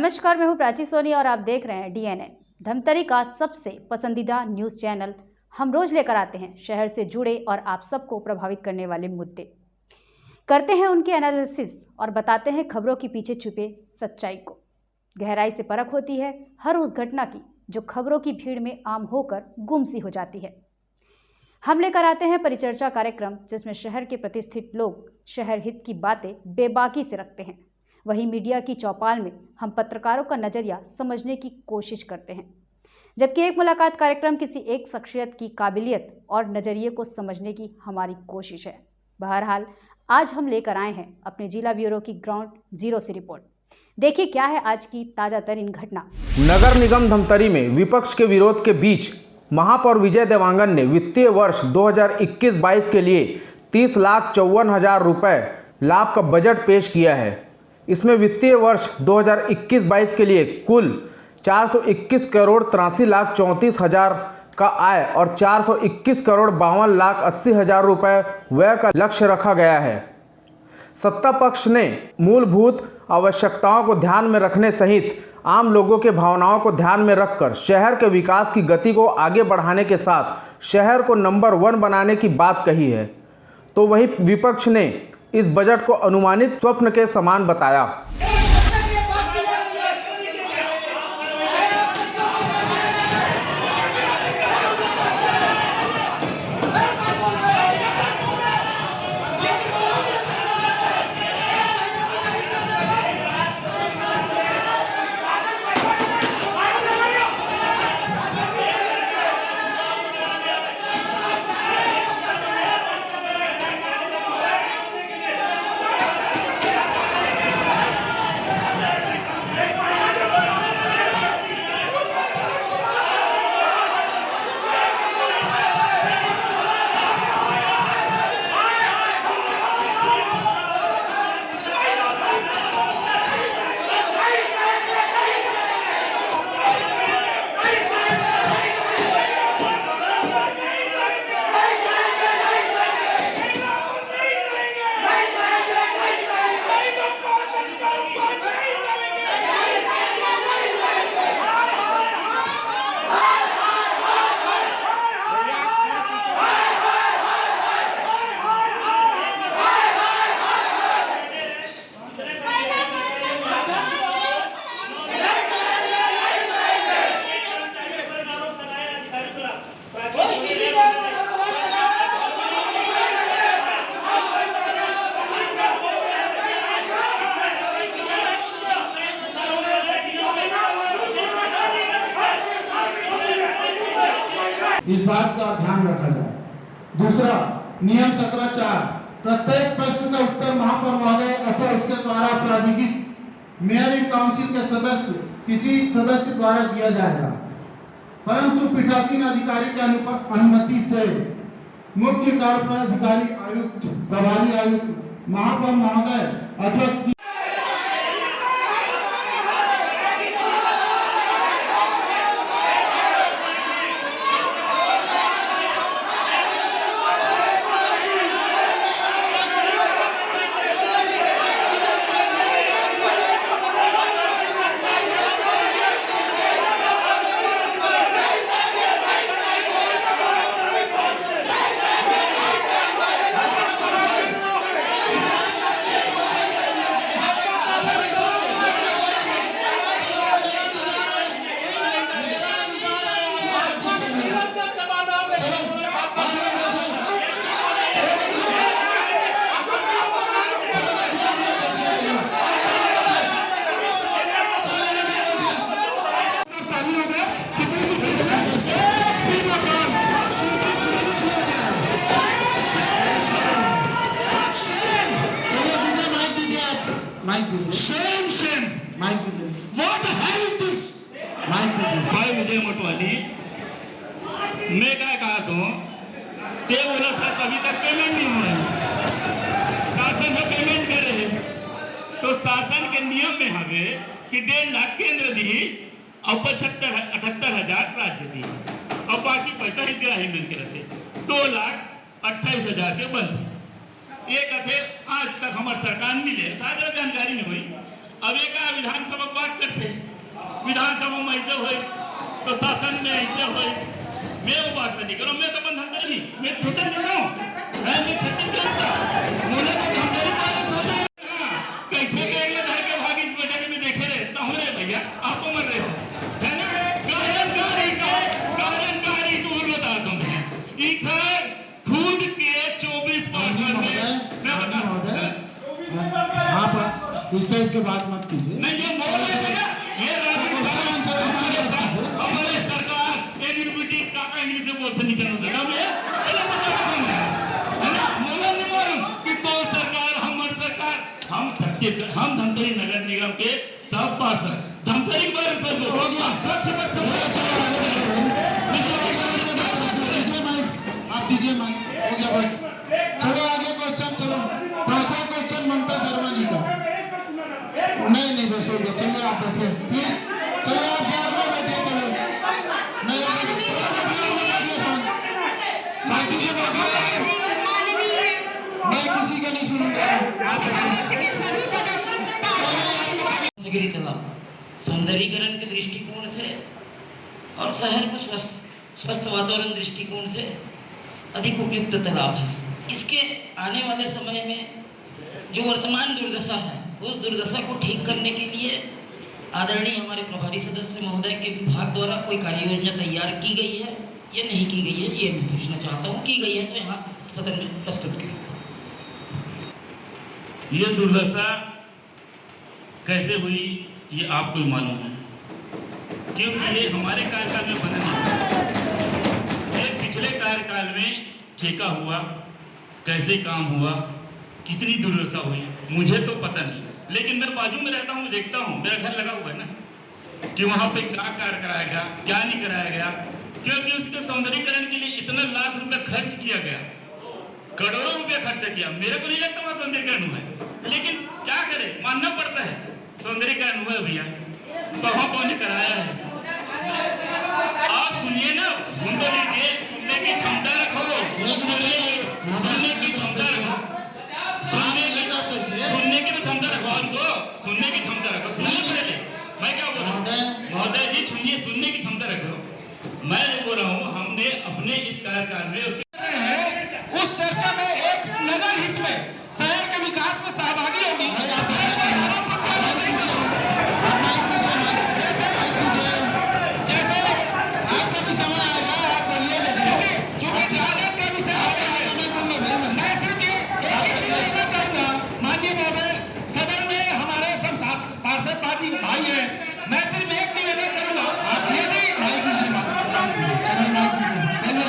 नमस्कार, मैं हूं प्राची सोनी और आप देख रहे हैं डीएनए धमतरी का सबसे पसंदीदा न्यूज़ चैनल। हम रोज लेकर आते हैं शहर से जुड़े और आप सबको प्रभावित करने वाले मुद्दे, करते हैं उनके एनालिसिस और बताते हैं खबरों के पीछे छुपे सच्चाई को। गहराई से परख होती है हर उस घटना की जो खबरों की भीड़ में आम होकर गुम सी हो जाती है। हम लेकर आते हैं परिचर्चा कार्यक्रम, जिसमें शहर के प्रतिष्ठित लोग शहर हित की बातें बेबाकी से रखते हैं। वहीं मीडिया की चौपाल में हम पत्रकारों का नजरिया समझने की कोशिश करते हैं, जबकि एक मुलाकात कार्यक्रम किसी एक शख्सियत की काबिलियत और नजरिए को समझने की हमारी कोशिश है। बहरहाल आज हम लेकर आए हैं अपने जिला ब्यूरो की ग्राउंड जीरो से रिपोर्ट। देखिए क्या है आज की ताजा तरीन घटना। नगर निगम धमतरी में विपक्ष के विरोध के बीच महापौर विजय देवांगन ने वित्तीय वर्ष 2021-22 के लिए 30,54,000 रुपए लाभ का बजट पेश किया है। इसमें वित्तीय वर्ष 2021-22 के लिए कुल 421 करोड़ 83,34,000 का आय और 421 करोड़ 52,80,000 रुपए व्यय का लक्ष्य रखा गया है। सत्ता पक्ष ने मूलभूत आवश्यकताओं को ध्यान में रखने सहित आम लोगों के भावनाओं को ध्यान में रखकर शहर के विकास की गति को आगे बढ़ाने के साथ शहर को नंबर 1 बनाने की बात कही है, तो वहीं विपक्ष ने इस बजट को अनुमानित स्वप्न के समान बताया। इस बात का ध्यान रखा जाए। दूसरा, नियम 17(4) प्रत्येक प्रश्न का उत्तर महापौर महोदय अथवा उसके द्वारा प्राधिकृत मेयर इन काउंसिल के सदस्य किसी सदस्य द्वारा दिया जाएगा, परंतु पीठासीन अधिकारी की अनुमति से मुख्य कार्यपालन अधिकारी आयुक्त, प्रभारी आयुक्त, महापौर महोदय अथवा मैं क्या कहा ते बोला था अभी तक पेमेंट नहीं हुआ है, शासन में पेमेंट करे तो शासन के नियम में हवे कि 1.5 लाख केंद्र दी और 78,000 राज्य दी और बाकी पैसा हितग्राही मिल के रहते 2,28,000 के बंद। एक थे आज तक हमारे सरकार मिले साधारण जानकारी नहीं हुई अब एक विधानसभा बात करते, विधानसभा में ऐसे हो तो शासन में ऐसे हो, मैं वो बात नहीं करूँ। मैं तो अपन धमतरी मैं छोटे नेता हूँ, मैं छत्तीसगढ़ का मुझे तो धमतरी पालन सोच रहे कैसे पेड़ में धर के भाग इस बजट में देखे रहे तो हमरे भैया आप तो मर रहे हो, है ना। गारंकारी से और बता दूं मैं इधर खुद के 24% में मैं बता आप इस टाइप की बात मत कीजिए। नहीं ये बोल रहे थे ना, ये हमारे सरकार एनडीपीटी का इंग्लिश में बोलते नहीं करना था मैं पहले बता दूं मैं, है ना। मोलन नहीं बोलूं कि तो सरकार हमारी सरकार हम छत्तीसगढ़ हम धमतरी नगर निगम के सब पार्षद धमतरी के बारे में सब हो गया आप दीजिए माइक, हो गया बस। चलो आगे क्वेश्चन, चलो 5वां क्वेश्चन ममता शर्मा जी का। नहीं बस हो गया, चलिए आप बैठिए प्लीज, चलो आप साथ में बैठिए, चलो नहीं मैं किसी का नहीं सुनूंगा। तालाब सौंदर्यीकरण के दृष्टिकोण से और शहर को स्वस्थ वातावरण दृष्टिकोण से अधिक उपयुक्त तालाब है। इसके आने वाले समय में जो वर्तमान दुर्दशा है उस दुर्दशा को ठीक करने के लिए आदरणीय हमारे प्रभारी सदस्य महोदय के विभाग द्वारा कोई कार्य योजना तैयार की गई है या नहीं की गई है, ये मैं पूछना चाहता हूँ। की गई है तो यहाँ सदन में प्रस्तुत करें। ये दुर्दशा कैसे हुई ये आपको मालूम है, क्योंकि ये हमारे कार्यकाल में बना नहीं, ये पिछले कार्यकाल में ठेका हुआ, कैसे काम हुआ, कितनी दुर्दशा हुई मुझे तो पता नहीं, लेकिन मैं बाजू में रहता हूँ, देखता हूँ, मेरा घर लगा हुआ है ना, कि वहाँ पे क्या कार्य कराया गया क्या नहीं कराया गया, क्योंकि उसके सौंदर्यीकरण के लिए इतना लाख रुपए खर्च किया गया, करोड़ों रुपए खर्च किया। मेरे को नहीं लगता वहाँ सौंदर्यीकरण हुआ है, लेकिन क्या करे, मानना पड़ता है सौंदर्यीकरण हुआ भैया, कहाँ पहुँच कराया है। आप सुनिए ना, सुन तो लीजिए, सुनने की क्षमता रखो, सुनने की क्षमता रखो, सुनने की तो क्षमता रखो, उनको सुनने की क्षमता रखो, सुनिए पहले मैं क्या बोल रहा हूँ। महोदय जी सुनिए, सुनने की क्षमता रखो। मैं बोल रहा हूँ हमने अपने इस कार्यकाल में उस चर्चा में एक नगर हित में शहर के विकास में सहभागी होगी। जैसे आपका भी समय आएगा, आप बोलिए, जो भी ज्ञान का विषय है, मैं सिर्फ एक ही चीज कहना चाहूंगा। माननीय महोदय, सदन में हमारे सब पार्षद भाई हैं, मैं सिर्फ एक निवेदन करूंगा, आप ये नहीं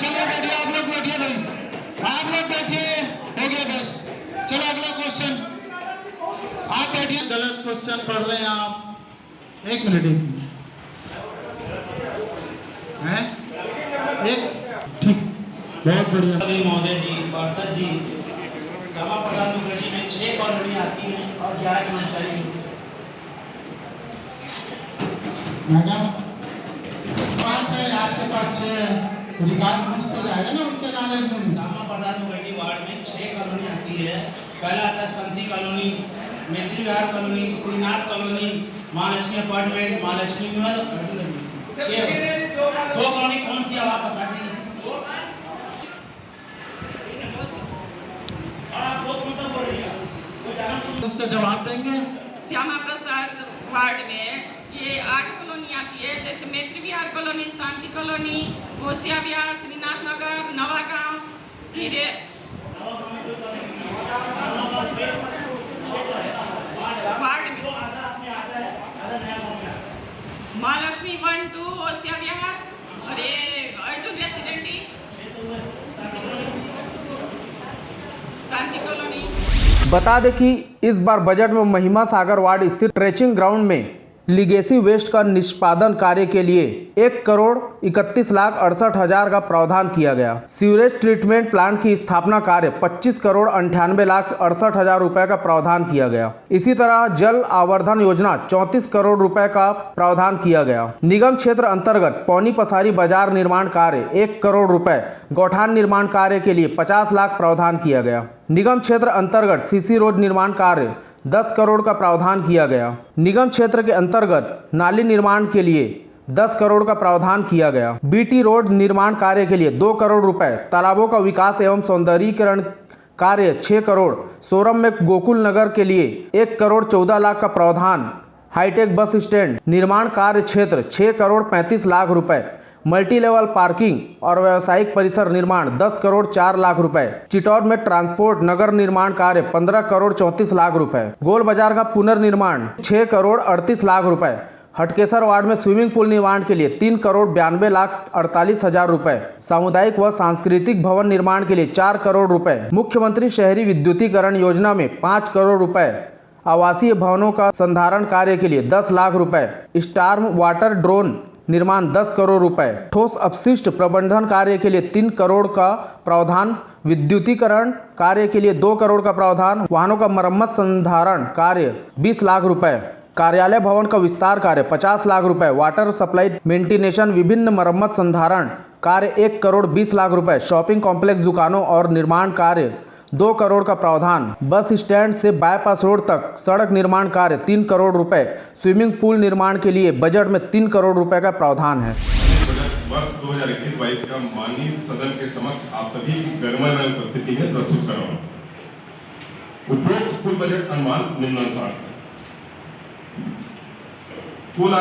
चलिए बैठिए, आप लोग बैठिए भाई, आप लोग बैठिए, हो गया बस। चलो अगला क्वेश्चन, आप बैठिए। गलत क्वेश्चन पढ़ रहे हैं आप, एक मिनट हैं, एक ठीक, बहुत बढ़िया। महोदय जी, पार्षद जी, श्यामा प्रसाद मुखर्जी में 6 कॉलोनी आती हैं और 11 कर्मचारी। मैडम 5 है, आपके पास 6 है, रिकॉर्ड पूछते जाएगा ना उनके नॉलेज में भी। श्यामा प्रसाद मुखर्जी वार्ड में 6 कॉलोनी आती है। पहला आता है Santi colony, Maitri Vihar colony, Shrinath colony, Mahalakshmi apartment, Mahalakshmi Mahal, 2 colony कौन सी आप बता दीजिए। उसका जवाब देंगे। श्यामा प्रसाद वार्ड में ये 8 कॉलोनी आती है, जैसे मैत्री विहार कॉलोनी, शांति कॉलोनी, होशिया विहार, श्रीनाथ नगर, नवागांव, फिर वार्ड में महालक्ष्मी 1, 2, होशिया विहार और ये अर्जुन रेसिडेंटी, शांति कॉलोनी। बता दें कि इस बार बजट में महिमा सागर वार्ड स्थित ट्रेचिंग ग्राउंड में लीगेसी वेस्ट का निष्पादन कार्य के लिए 1,31,68,000 का प्रावधान किया गया। सीवरेज ट्रीटमेंट प्लांट की स्थापना कार्य 25,98,68,000 रुपए का प्रावधान किया गया। इसी तरह जल आवर्धन योजना 34 करोड़ रुपए का प्रावधान किया गया। निगम क्षेत्र अंतर्गत पौनी पसारी बाजार निर्माण कार्य 1 करोड़ रुपए, गौठान निर्माण कार्य के लिए 50 लाख प्रावधान किया गया। निगम क्षेत्र अंतर्गत सीसी रोड निर्माण कार्य 10 करोड़ का प्रावधान किया गया। निगम क्षेत्र के अंतर्गत नाली निर्माण के लिए 10 करोड़ का प्रावधान किया गया। बीटी रोड निर्माण कार्य के लिए 2 करोड़ रुपए, तालाबों का विकास एवं सौंदर्यीकरण कार्य 6 करोड़, सोरम में गोकुल नगर के लिए 1 करोड़ 14 लाख का प्रावधान, हाईटेक बस स्टैंड निर्माण कार्य क्षेत्र 6 करोड़ 35 लाख रुपए, मल्टी लेवल पार्किंग और व्यावसायिक परिसर निर्माण 10 करोड़ 4 लाख रुपए, चिटौड़ में ट्रांसपोर्ट नगर निर्माण कार्य 15 करोड़ 34 लाख रुपए, गोल बाजार का पुनर्निर्माण 6 करोड़ 38 लाख रुपए, हटकेसर वार्ड में स्विमिंग पूल निर्माण के लिए 3 करोड़ 92 लाख 48 हजार रुपए, सामुदायिक व सांस्कृतिक भवन निर्माण के लिए 4 करोड़ रुपए, मुख्यमंत्री शहरी विद्युतीकरण योजना में 5 करोड़ रुपए, आवासीय भवनों का संधारण कार्य के लिए 10 लाख रुपए, स्टार्म वाटर ड्रोन निर्माण 10 करोड़ रुपए, ठोस अपशिष्ट प्रबंधन कार्य के लिए 3 करोड़ का प्रावधान, विद्युतीकरण कार्य के लिए 2 करोड़ का प्रावधान, वाहनों का मरम्मत संधारण कार्य 20 लाख रुपए, कार्यालय भवन का विस्तार कार्य 50 लाख रुपए, वाटर सप्लाई मेंटेनेशन विभिन्न मरम्मत संधारण कार्य 1 करोड़ 20 लाख रुपए, शॉपिंग कॉम्प्लेक्स दुकानों और निर्माण कार्य 2 करोड़ का प्रावधान, बस स्टैंड से बाईपास रोड तक सड़क निर्माण कार्य 3 करोड़ रुपए, स्विमिंग पूल निर्माण के लिए बजट में 3 करोड़ रुपए का प्रावधान है। वर्ष 2021-22 का माननीय सदन के समक्ष आप सभी की गणमान्य उपस्थिति में प्रस्तुत कर रहा हूं। उपरोक्त कुल बजट अनुमान निम्नानुसार है। कुल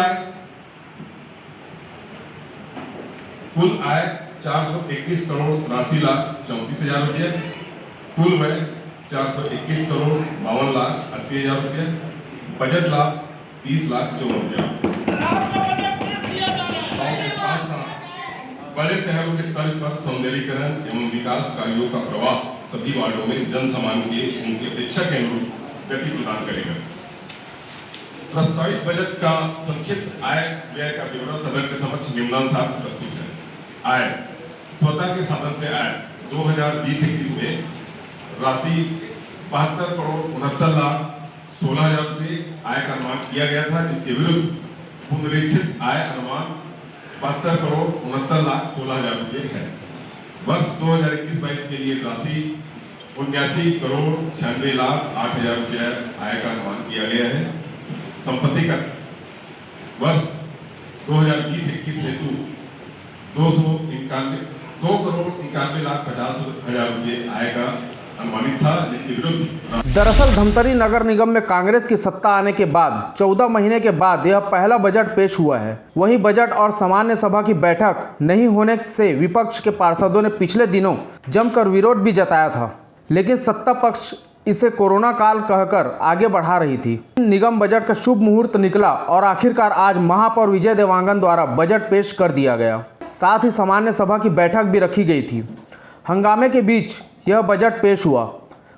आय 421 करोड़ 83 लाख 34 हजार रुपये, कुल व्यय 421 करोड़ 52 लाख 80 हजार रुपये, बजट लाभ 30 लाख 54 हजार। बड़े शहरों के तर्ज पर सौंदर्यीकरण एवं विकास कार्यों का प्रवाह सभी वार्डों में जन सामान के उनकी अपेक्षा के अनुरूप गति प्रदान करेगा। प्रस्तावित बजट का संक्षिप्त आय व्यय का ब्यौरा सदन के समक्ष निम्नानुसार प्रस्तुत है। आय स्वतः के साधन से आय 2020-21 में राशि 72 करोड़ 69 लाख 16 हजार रुपये आय का अनुमान किया गया था, जिसके विरुद्ध पुनरीक्षित आय अनुमान 72 करोड़ 69 लाख 16 हजार रुपये है। वर्ष 2021-22 के लिए राशि 79 करोड़ 96 लाख 8 हजार रुपये आय का अनुमान किया गया है। संपत्ति कर वर्ष 2020-21 हेतु 2 करोड़ 91 लाख 50 हजार रुपये आय का अनुमानित था, जिसके विरुद्ध दरअसल धमतरी नगर निगम में कांग्रेस की सत्ता आने के बाद 14 महीने के बाद यह पहला बजट पेश हुआ है। वहीं बजट और सामान्य सभा की बैठक नहीं होने से विपक्ष के पार्षदों ने पिछले दिनों जमकर विरोध भी जताया था, लेकिन सत्ता पक्ष इसे कोरोना काल कहकर आगे बढ़ा रही थी। निगम बजट का शुभ मुहूर्त निकला और आखिरकार आज महापौर विजय देवांगन द्वारा बजट पेश कर दिया गया। साथ ही सामान्य सभा की बैठक भी रखी गई थी। हंगामे के बीच यह बजट पेश हुआ।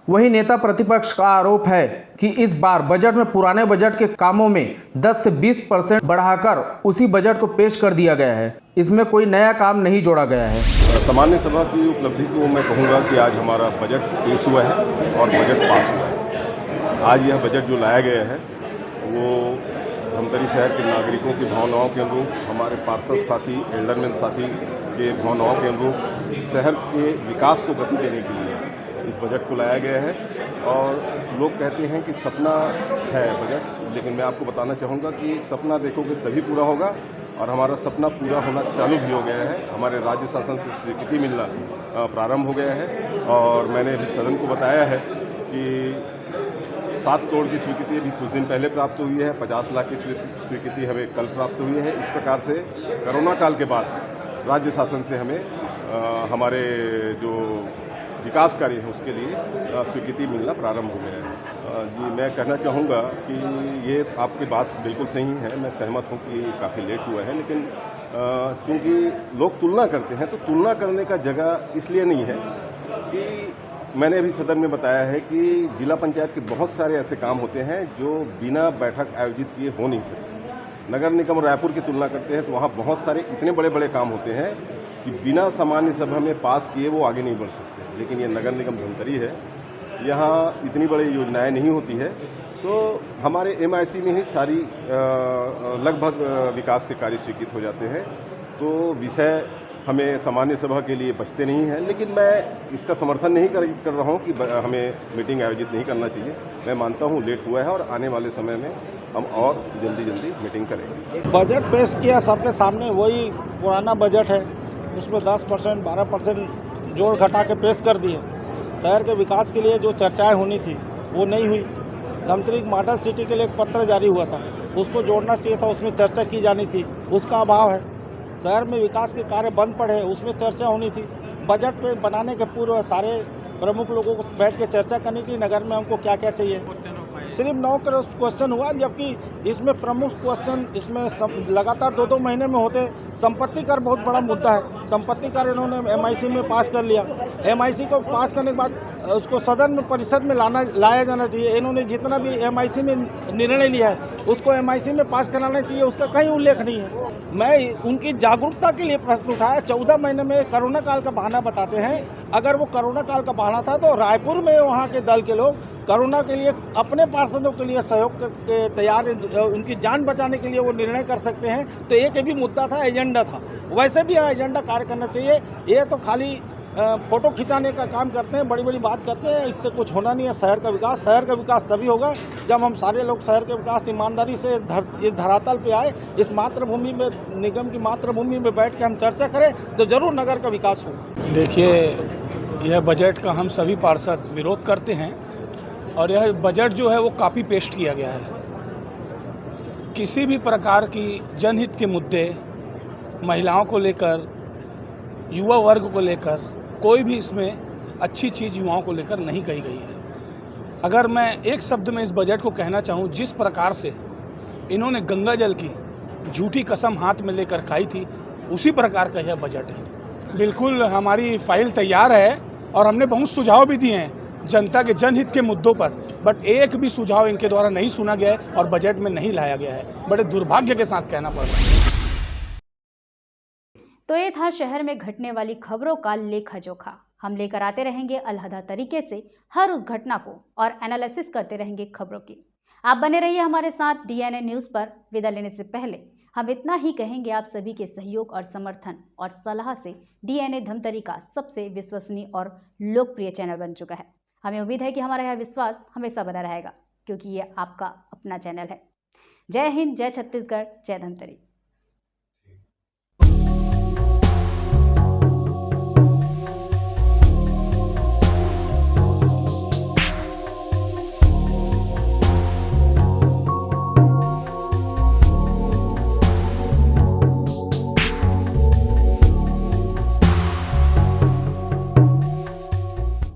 वहीं नेता प्रतिपक्ष का आरोप है कि इस बार बजट में पुराने बजट के कामों में 10 से 20% बढ़ाकर उसी बजट को पेश कर दिया गया है। इसमें कोई नया काम नहीं जोड़ा गया है। सामान्य सभा की उपलब्धि को मैं कहूँगा कि आज हमारा बजट पेश हुआ है और बजट पास हुआ है। आज यह बजट जो लाया गया है वो धमतरी शहर के नागरिकों की भावनाओं के अनुरूप, हमारे पार्षद साथी, एल्डरमैन साथी के भावनाओं के अनुरूप शहर के विकास को गति देने के लिए इस बजट को लाया गया है। और लोग कहते हैं कि सपना है बजट, लेकिन मैं आपको बताना चाहूँगा कि सपना देखोगे तभी पूरा होगा, और हमारा सपना पूरा होना चालू भी हो गया है। हमारे राज्य शासन से स्वीकृति मिलना प्रारंभ हो गया है और मैंने अभी सदन को बताया है कि 7 करोड़ की स्वीकृति अभी कुछ दिन पहले प्राप्त हुई है, 50 लाख की स्वीकृति हमें कल प्राप्त हुई है। इस प्रकार से कोरोना काल के बाद राज्य शासन से हमें हमारे जो विकास कार्य है उसके लिए स्वीकृति मिलना प्रारंभ हो गया है। जी, मैं कहना चाहूँगा कि ये आपकी बात बिल्कुल सही है, मैं सहमत हूँ कि काफ़ी लेट हुआ है, लेकिन चूँकि लोग तुलना करते हैं तो तुलना करने का जगह इसलिए नहीं है कि मैंने अभी सदन में बताया है कि जिला पंचायत के बहुत सारे ऐसे काम होते हैं जो बिना बैठक आयोजित किए हो नहीं सकते। नगर निगम रायपुर की तुलना करते हैं तो वहाँ बहुत सारे इतने बड़े बड़े काम होते हैं कि बिना सामान्य सभा में पास किए वो आगे नहीं बढ़ सकते। लेकिन ये नगर निगम धमतरी है, यहाँ इतनी बड़ी योजनाएं नहीं होती है, तो हमारे MIC में ही सारी लगभग विकास के कार्य स्वीकृत हो जाते हैं। तो विषय हमें सामान्य सभा के लिए बचते नहीं हैं, लेकिन मैं इसका समर्थन नहीं कर रहा हूं कि हमें मीटिंग आयोजित नहीं करना चाहिए। मैं मानता हूं लेट हुआ है और आने वाले समय में हम और जल्दी मीटिंग करेंगे। बजट पेश किया सबके सामने, वही पुराना बजट है, उसमें 10% 12% जोड़ घटा के पेश कर दिए। शहर के विकास के लिए जो चर्चाएं होनी थी वो नहीं हुई। धमतरी मॉडल सिटी के लिए एक पत्र जारी हुआ था, उसको जोड़ना चाहिए था, उसमें चर्चा की जानी थी, उसका अभाव है। शहर में विकास के कार्य बंद पड़े हैं, उसमें चर्चा होनी थी। बजट पे बनाने के पूर्व सारे प्रमुख लोगों को बैठ के चर्चा करनी थी, नगर में हमको क्या क्या चाहिए। सिर्फ 9 क्वेश्चन हुआ, जबकि इसमें प्रमुख क्वेश्चन इसमें लगातार 2-2 महीने में होते। संपत्ति कर बहुत बड़ा मुद्दा है। संपत्ति कर इन्होंने MIC में पास कर लिया। MIC को पास करने के बाद उसको सदन में परिषद में लाया जाना चाहिए। इन्होंने जितना भी MIC में निर्णय लिया है उसको MIC में पास कराना चाहिए, उसका कहीं उल्लेख नहीं है। मैं उनकी जागरूकता के लिए प्रश्न उठाया। 14 महीने में कोरोना काल का बहाना बताते हैं। अगर वो कोरोना काल का बहाना था तो रायपुर में वहाँ के दल के लोग कोरोना के लिए अपने पार्षदों के लिए सहयोग करके तैयार, उनकी जान बचाने के लिए वो निर्णय कर सकते हैं। तो एक भी मुद्दा था, एजेंडा था, वैसे भी एजेंडा कार्य करना चाहिए। ये तो खाली फोटो खिंचाने का काम करते हैं, बड़ी बड़ी बात करते हैं, इससे कुछ होना नहीं है। शहर का विकास तभी होगा जब हम सारे लोग शहर के विकास ईमानदारी से इस धरातल पे आए, इस मातृभूमि में, निगम की मातृभूमि में बैठ के हम चर्चा करें तो जरूर नगर का विकास होगा। देखिए, यह बजट का हम सभी पार्षद विरोध करते हैं और यह बजट जो है वो कॉपी पेस्ट किया गया है। किसी भी प्रकार की जनहित के मुद्दे, महिलाओं को लेकर, युवा वर्ग को लेकर कोई भी इसमें अच्छी चीज़ युवाओं को लेकर नहीं कही गई है। अगर मैं एक शब्द में इस बजट को कहना चाहूँ, जिस प्रकार से इन्होंने गंगा जल की झूठी कसम हाथ में लेकर खाई थी, उसी प्रकार का यह बजट है। बिल्कुल हमारी फाइल तैयार है और हमने बहुत सुझाव भी दिए हैं जनता के जनहित के मुद्दों पर, बट एक भी सुझाव इनके द्वारा नहीं सुना गया है और बजट में नहीं लाया गया है। बड़े दुर्भाग्य के साथ कहना पड़ रहा है। तो ये था शहर में घटने वाली खबरों का लेखा जोखा। हम लेकर आते रहेंगे अलहदा तरीके से हर उस घटना को और एनालिसिस करते रहेंगे खबरों की। आप बने रहिए हमारे साथ DNA न्यूज़ पर। विदा लेने से पहले हम इतना ही कहेंगे, आप सभी के सहयोग और समर्थन और सलाह से DNA धमतरी का सबसे विश्वसनीय और लोकप्रिय चैनल बन चुका है। हमें उम्मीद है कि हमारा यह विश्वास हमेशा बना रहेगा, क्योंकि ये आपका अपना चैनल है। जय हिंद, जय छत्तीसगढ़, जय धमतरी।